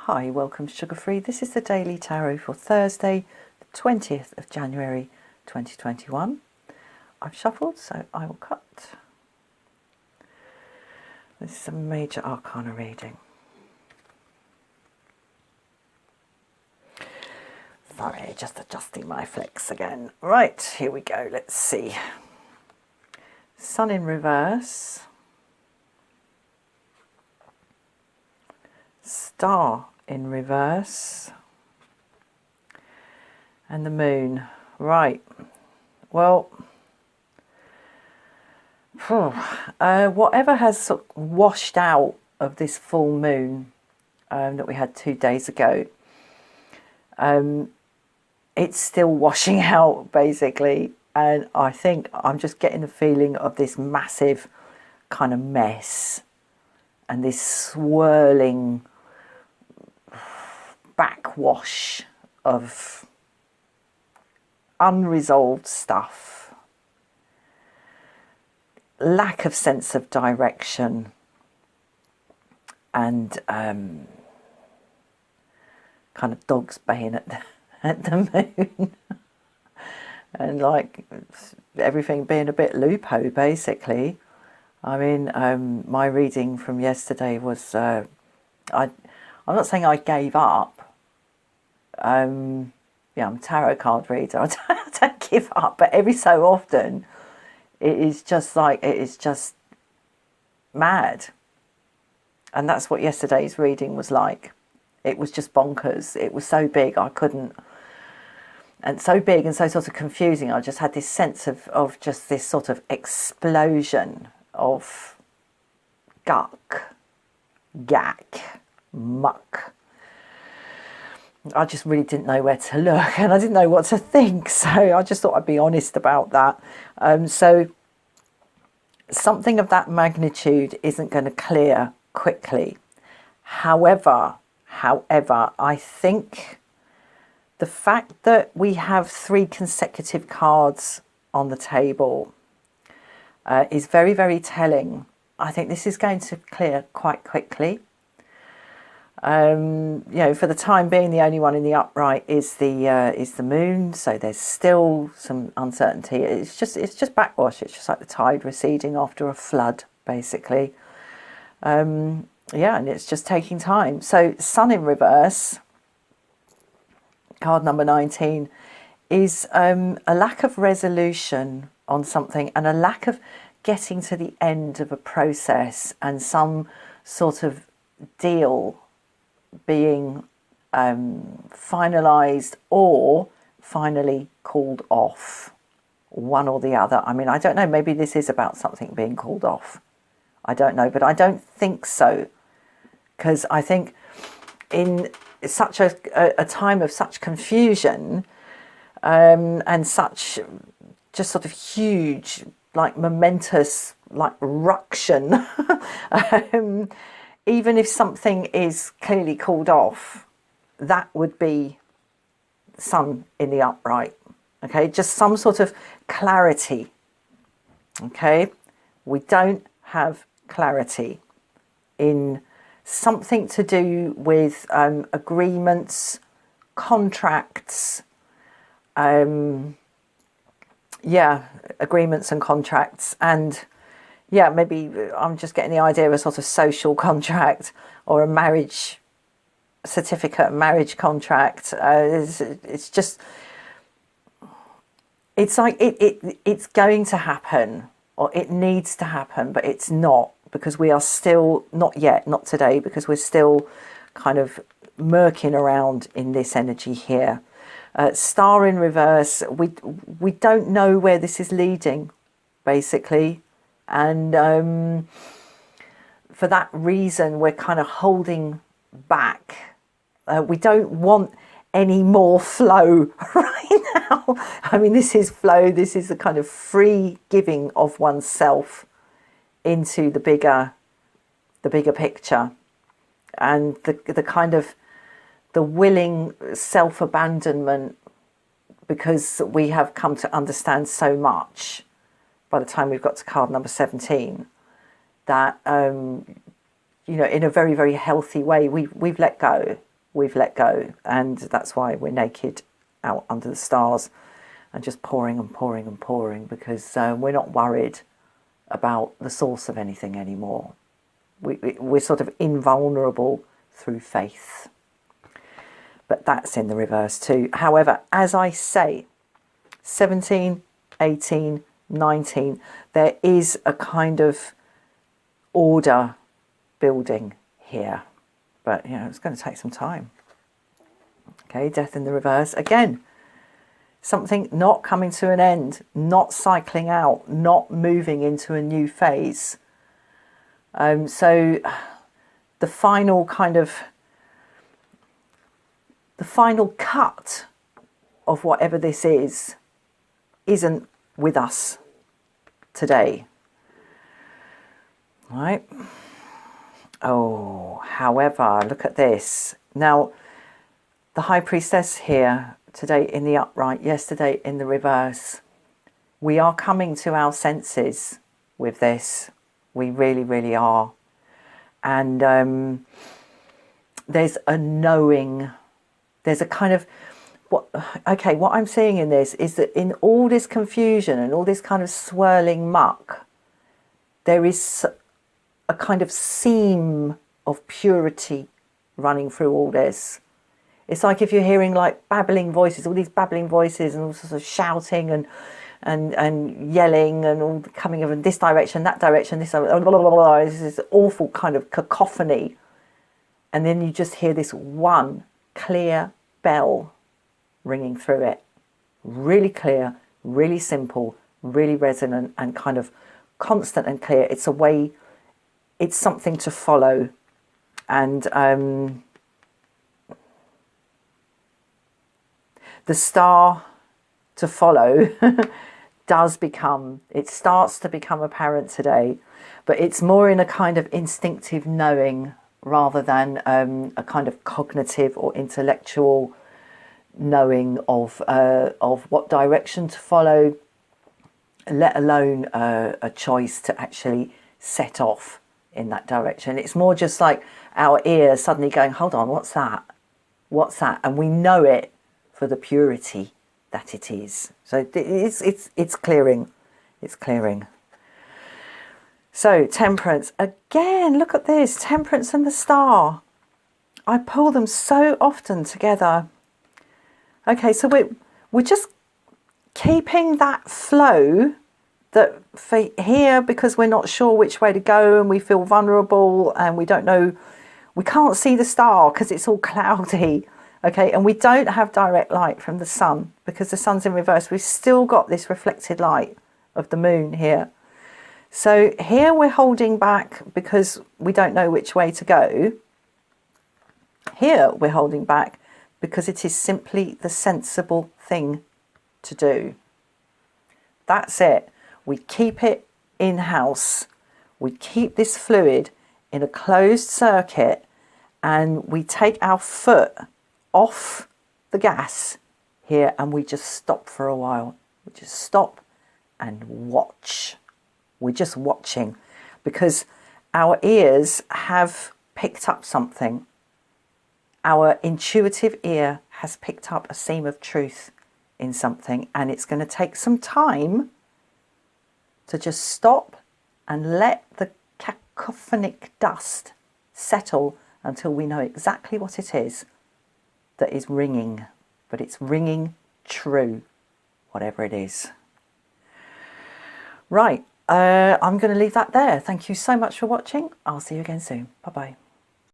Hi, welcome to Sugar Free. This is the Daily Tarot for Thursday, the 20th of January 2021. I've shuffled, so I will cut. This is a major arcana reading. Sorry, just adjusting my flex again. Right, here we go. Let's see. Sun in reverse. Star in reverse. And the moon. Right. Well, whatever has sort of washed out of this full moon that we had 2 days ago, it's still washing out basically, and I think I'm just getting the feeling of this massive kind of mess and this swirling backwash of unresolved stuff, lack of sense of direction, and kind of dogs baying at the moon and like everything being a bit lupo basically. I mean, my reading from yesterday was I'm not saying I gave up. I'm a tarot card reader. I don't give up, but every so often it is just mad. And that's what yesterday's reading was like. It was just bonkers. It was so big I couldn't, and so big and so sort of confusing. I just had this sense of just this sort of explosion of gack, muck. I just really didn't know where to look and I didn't know what to think. So I just thought I'd be honest about that. So something of that magnitude isn't going to clear quickly. However, I think the fact that we have 3 consecutive cards on the table is very, very telling. I think this is going to clear quite quickly. For the time being, the only one in the upright is the moon, so there's still some uncertainty. It's just backwash. It's just like the tide receding after a flood, basically. And it's just taking time. So Sun in reverse, card number 19, is a lack of resolution on something and a lack of getting to the end of a process and some sort of deal being finalised or finally called off, one or the other. I mean, I don't know, maybe this is about something being called off. I don't know, but I don't think so, because I think in such a time of such confusion and such just sort of huge, like momentous, like ruction, even if something is clearly called off, that would be Sun in the upright. Okay, just some sort of clarity. Okay, we don't have clarity in something to do with agreements, contracts, agreements and contracts, and maybe I'm just getting the idea of a sort of social contract or a marriage certificate, marriage contract. It's just, it's like it's going to happen, or it needs to happen, but it's not, because we are still not yet, not today, because we're still kind of murking around in this energy here. Star in reverse, we don't know where this is leading, basically. And for that reason, we're kind of holding back. We don't want any more flow right now. I mean, this is flow. This is the kind of free giving of oneself into the bigger picture, and the kind of the willing self-abandonment, because we have come to understand so much by the time we've got to card number 17, that in a very, very healthy way, we've let go. we've let go, and that's why we're naked out under the stars and just pouring and pouring and pouring, because we're not worried about the source of anything anymore. We're sort of invulnerable through faith. But that's in the reverse too. However, as I say, 17, 18, 19, there is a kind of order building here. But, it's going to take some time. Okay, death in the reverse. Again, something not coming to an end, not cycling out, not moving into a new phase. So the final cut of whatever this isn't with us today. Right? Oh, however, look at this. Now, the High Priestess here, today in the upright, yesterday in the reverse. We are coming to our senses with this. We really, really are. And there's a knowing, there's a kind of, what I'm seeing in this is that in all this confusion and all this kind of swirling muck, there is a kind of seam of purity running through all this. It's like if you're hearing like babbling voices, all these babbling voices and all sorts of shouting and yelling and all coming in this direction, that direction, this this awful kind of cacophony. And then you just hear this one clear bell ringing through it. Really clear, really simple, really resonant and kind of constant and clear. It's a way, it's something to follow. And the star to follow it starts to become apparent today, but it's more in a kind of instinctive knowing rather than a kind of cognitive or intellectual knowing of what direction to follow, let alone a choice to actually set off in that direction. It's more just like our ears suddenly going, hold on, what's that? What's that? And we know it for the purity that it is. So it's clearing. It's clearing. So temperance. Again, look at this. Temperance and the star. I pull them so often together. Okay, so we're just keeping that flow that for here, because we're not sure which way to go and we feel vulnerable and we don't know, we can't see the star because it's all cloudy. Okay, and we don't have direct light from the sun because the sun's in reverse. We've still got this reflected light of the moon here. So here we're holding back because we don't know which way to go. Here we're holding back because it is simply the sensible thing to do. That's it. We keep it in-house. We keep this fluid in a closed circuit and we take our foot off the gas here and we just stop for a while. We just stop and watch. We're just watching because our ears have picked up something. Our intuitive ear has picked up a seam of truth in something, and it's going to take some time to just stop and let the cacophonic dust settle until we know exactly what it is that is ringing, but it's ringing true, whatever it is. Right, I'm going to leave that there. Thank you so much for watching. I'll see you again soon. Bye-bye.